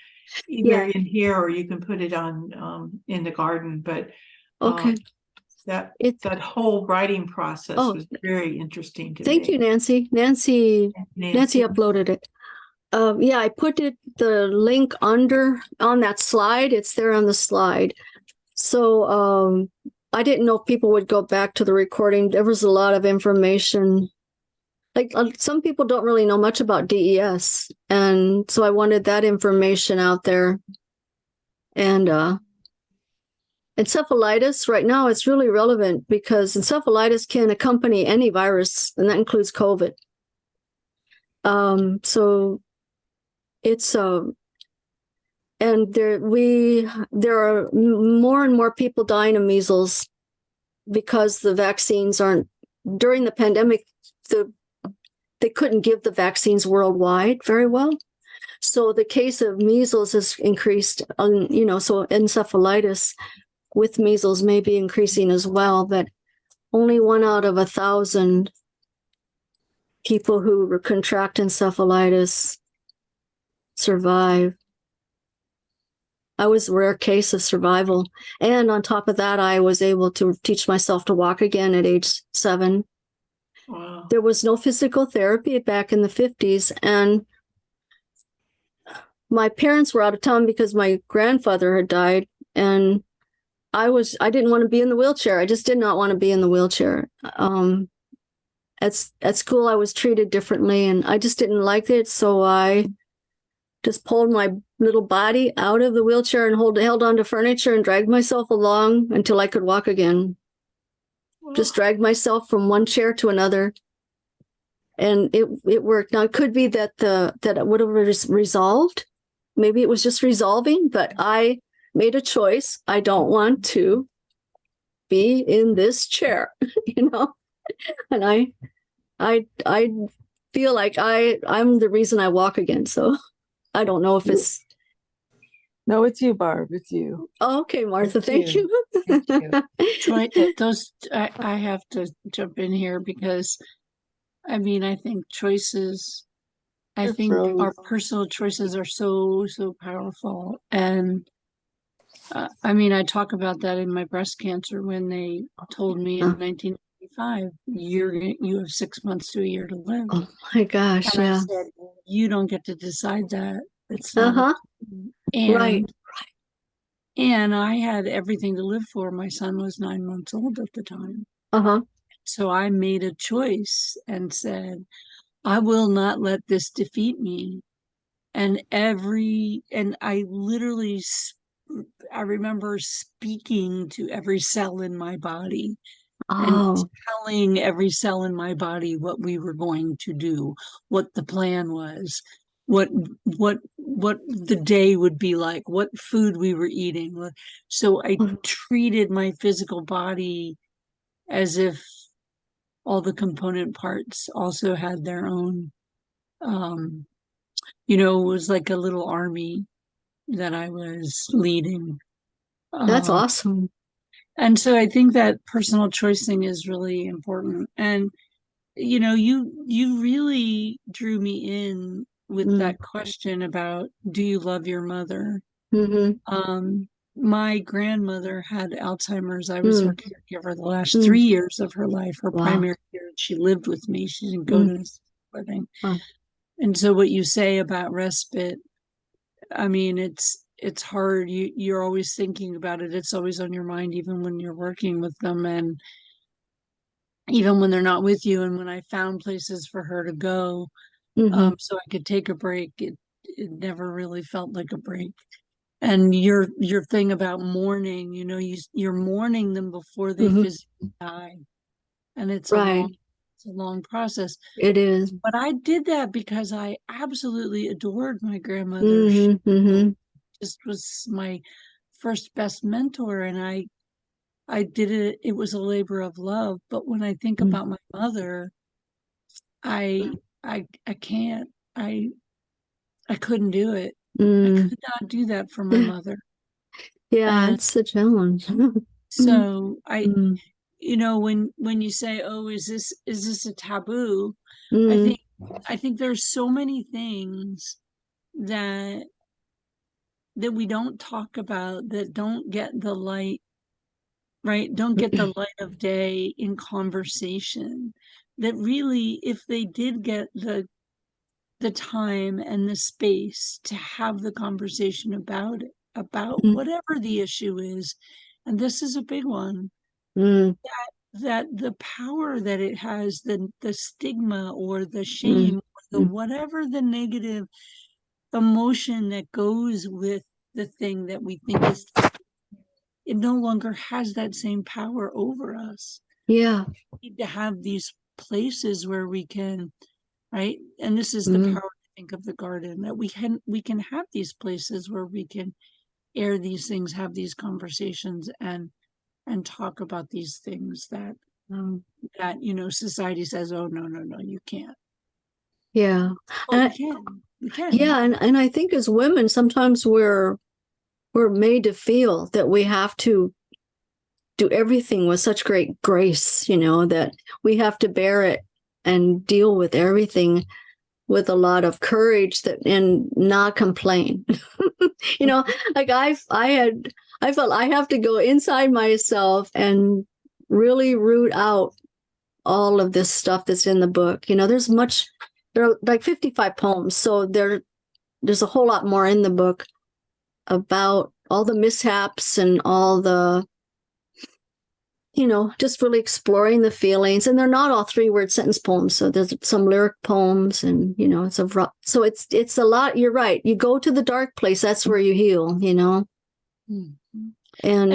either in here or you can put it on in the garden. But Okay. that whole writing process was very interesting to me. Thank you, Nancy. Nancy uploaded it. Yeah, I put the link on that slide. It's there on the slide. So I didn't know if people would go back to the recording. There was a lot of information. Like some people don't really know much about DES. And so I wanted that information out there. And encephalitis right now, it's really relevant because encephalitis can accompany any virus, and that includes COVID. So it's and there are more and more people dying of measles because the vaccines aren't. During the pandemic, they couldn't give the vaccines worldwide very well, so the case of measles has increased. So encephalitis with measles may be increasing as well, but only 1 out of 1,000 people who contract encephalitis survive. I was a rare case of survival. And on top of that, I was able to teach myself to walk again at age 7. Wow. There was no physical therapy back in the 50s. And my parents were out of town because my grandfather had died. And I didn't want to be in the wheelchair. I just did not want to be in the wheelchair. At school, I was treated differently, and I just didn't like it. So I just pulled my little body out of the wheelchair and held onto furniture and dragged myself along until I could walk again. Wow. Just dragged myself from one chair to another. And it worked. Now, it could be that it would have resolved. Maybe it was just resolving, but I made a choice. I don't want to be in this chair, and I feel like I'm the reason I walk again. So I don't know if it's No, it's you, Barb. It's you. Okay, Martha, Thank thank you. Thank I have to jump in here because I mean, I think I You're think our froze. personal choices are so, so powerful. And I mean, I talk about that in my breast cancer when they told me in Oh. 1995, you have 6 months to a year to live. Oh my gosh, And I yeah. said, you don't get to decide that. It's not Uh-huh. up to you. Right. And I had everything to live for. My son was 9 months old at the time. Uh-huh. So I made a choice and said, I will not let this defeat me. And I literally, I remember speaking to every cell in my body and Oh. telling every cell in my body what we were going to do, what the plan was, what the day would be like, what food we were eating. So I treated my physical body as if all the component parts also had their own, it was like a little army that I was leading. That's Um, awesome. and so I think that personal choice thing is really important. And you really drew me in with Mm. that question about, do you love your mother? Mm-hmm. My grandmother had Alzheimer's. I was her Mm. caregiver the last Mm. 3 years of her life. Her Wow. primary care, she lived with me. She didn't go Mm. to assisted living. Wow. And so what you say about respite, I mean, it's hard. You're always thinking about it. It's always on your mind, even when you're working with them and even when they're not with you. And when I found places for her to go, Mm-hmm. so I could take a break, it never really felt like a break. And your thing about mourning, you're mourning them before they Mm-hmm. physically die. And Right. it's a long process. It is. But I did that because I absolutely adored my grandmother. She Mm-hmm. Mm-hmm. just was my first best mentor. And I did it. It was a labor of love. But when I think Mm. about my mother, I can't, I couldn't do it. I Mm. could not do that for my mother. Yeah, And it's a challenge. Mm. so Mm. when you say, oh, is this a taboo? I Mm. think I think there's so many things that we don't talk about, that don't get the light, right? Don't get the light of day in conversation, that really, if they did get the time and the space to have the conversation about Mm. whatever the issue is, and this is a big one, Mm. that the power that it has, the stigma or the Mm. shame or the Mm. whatever the negative emotion that goes with the thing that we think is, it no longer has that same power over us. Yeah. We need to have these places where we can, right? And this is the Mm. power, I think, of the garden, that we can have these places where we can air these things, have these conversations, and talk about these things that Um, society says, oh, no, no, no, you can't. yeah. But And we can. yeah, and I think as women, sometimes we're made to feel that we have to do everything with such great grace, that we have to bear it and deal with everything with a lot of courage and not complain. Like I felt I have to go inside myself and really root out all of this stuff that's in the book. There are like 55 poems, so there's a whole lot more in the book about all the mishaps and all the, just really exploring the feelings. And they're not all 3-word sentence poems. So there's some lyric poems, and so it's a lot. You're right. You go to the dark place, that's where you heal, Mhm. And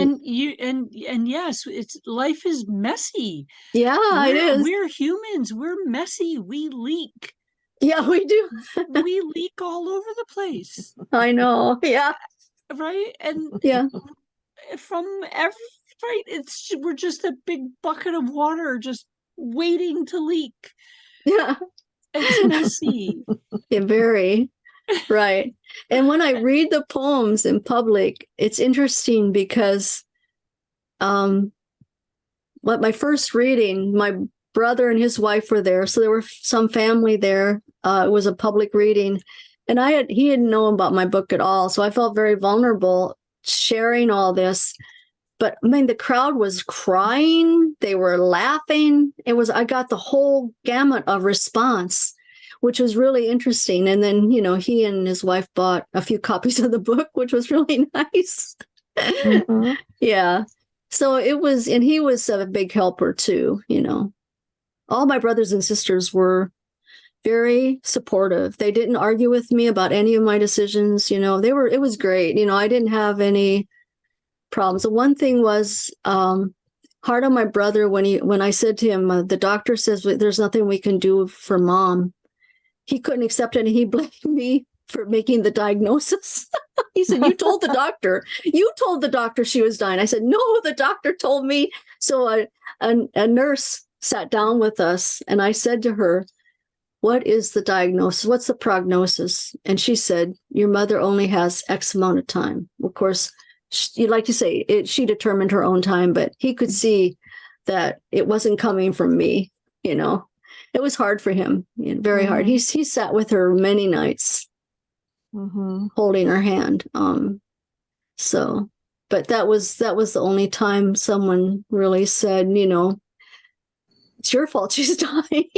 and yes, it's, life is messy. yeah, it is. We're humans. We're messy. We leak. Yeah, we do. We leak all over the place, I know. Yeah. right? And Yeah. from every, right, we're just a big bucket of water just waiting to leak. Yeah. It's messy. Yeah, very. Right. And when I read the poems in public, it's interesting because what my first reading, my brother and his wife were there, so there were some family there. It was a public reading, and he didn't know about my book at all, so I felt very vulnerable sharing all this. But I mean, the crowd was crying, they were laughing. I got the whole gamut of response, which was really interesting. And then, he and his wife bought a few copies of the book, which was really nice. Mhm. Yeah. So it was, and he was a big helper too, All my brothers and sisters were very supportive. They didn't argue with me about any of my decisions, it was great. I didn't have any problems. The one thing was hard on my brother when I said to him, the doctor says there's nothing we can do for mom. He couldn't accept it, and he blamed me for making the diagnosis. He said, you told the doctor she was dying. I said, no, the doctor told me. So a nurse sat down with us, and I said to her, what is the diagnosis? What's the prognosis? And she said, your mother only has X amount of time. Of course, you'd like to say she determined her own time, but he could see that it wasn't coming from me. It was hard for him, very hard. He sat with her many nights, holding her hand. But that was the only time someone really said, it's your fault she's dying.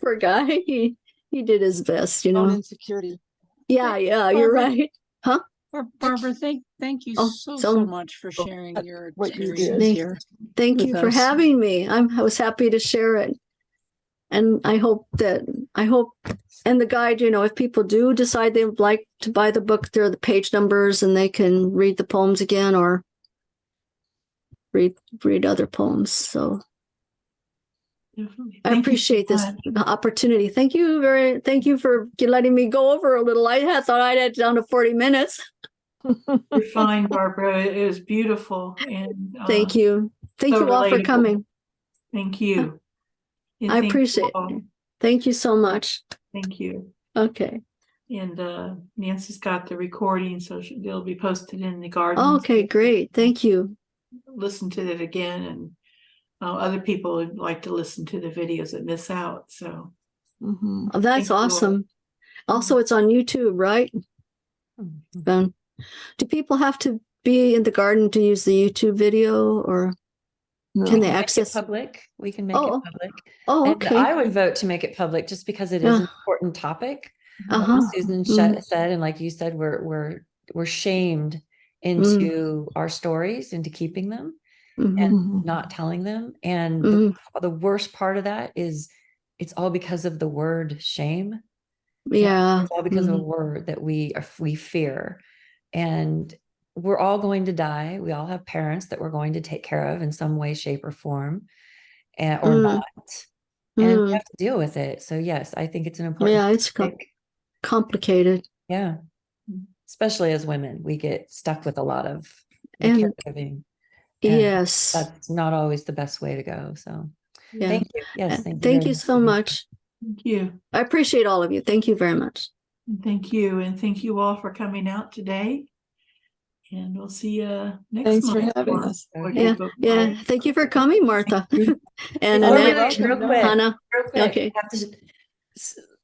Poor guy. He did his best, Own insecurity. Yeah, you're right. Huh? Barbara, thank you so much for sharing your what you experiences did. here. Thank with you for us. having me. I was happy to share it. And I hope, and the guide, if people do decide they would like to buy the book, there are the page numbers and they can read the poems again or read other poems. So Definitely. I Thank you so appreciate this much. opportunity. Thank you for letting me go over a little. I thought I'd had down to 40 minutes. You're fine, Barbara. It was beautiful. And Thank you. Thank so you all for relatable. coming. Thank you. And I thank you appreciate all. it. Thank you so much. Thank you. Okay. And Nancy's got the recording, so it'll be posted in the garden. Okay, great. Thank you. Listen to it again, and other people would like to listen to the videos that miss out. So Oh, that's Thank you all. awesome. Also, it's on YouTube, right? Do people have to be in the garden to use the YouTube video, or can they Make it access? public? We can make it Oh, public. oh, And okay. I would vote to make it public just because it is an important topic. Like Uh-huh. Susan said, and like you said, we're shamed into our stories, into keeping them and not telling them. And the worst part of that is it's all because of the word shame. Yeah. It's all because of a word that we fear. And we're all going to die. We all have parents that we're going to take care of in some way, shape, or form, or not. And we have to deal with it. So yes, I think it's an important. Yeah, it's complicated. Yeah. Especially as women, we get stuck with a lot of And caregiving. yes, That's not always the best way to go. So yeah. thank you. Yes, thank you. Thank very you so much. thank you. I appreciate all of you. Thank you very much. Thank you. And thank you all for coming out today. And we'll see you next Thanks month. for having us. Yeah, yeah. Thank you for coming, Martha. And Oh, Annette, real quick, Hannah. real quick. Okay.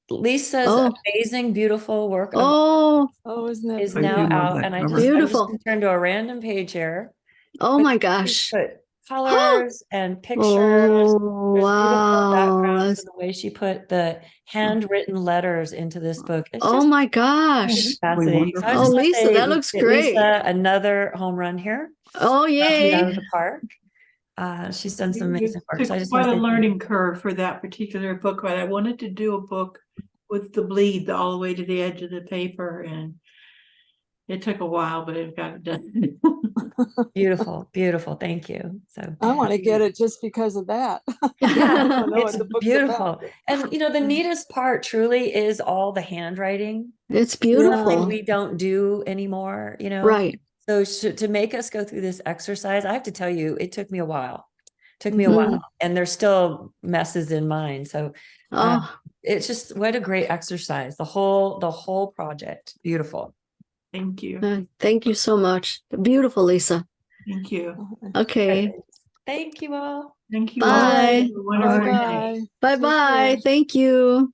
Lisa's amazing, beautiful work Oh, isn't that is I now do love out, that and cover. I'm just Beautiful. gonna turn to a random page here. oh But my she gosh. put colors and pictures. Oh, There's beautiful backgrounds, wow. and the way she put the handwritten letters into this book. It's Oh just my gosh. fascinating. So I Oh, just want to Lisa, say, that looks get great. Lisa another home run here. Oh, Knocking it out yay. of the park. She's done some It amazing work. took So I just quite want a to say learning curve for that particular book, but I wanted to do a book with the bleed all the way to the edge of the paper, and it took a while, but it got it done. beautiful, beautiful. Thank you. So I want to get it just because of that. yeah, I don't know it's what the book's beautiful. about. And the neatest part truly is all the handwriting. It's Something beautiful. we don't do anymore, Right. So to make us go through this exercise, I have to tell you, it took me a while Took me a Mhm. while, and there's still messes in mine. So Oh, it's just what a great exercise. The whole project. Beautiful. Thank you. thank you so much. Beautiful, Lisa. Thank you. Okay. Thank you all. Thank you Bye. all. Have a wonderful Bye-bye. day. Bye Take bye. care. Thank you.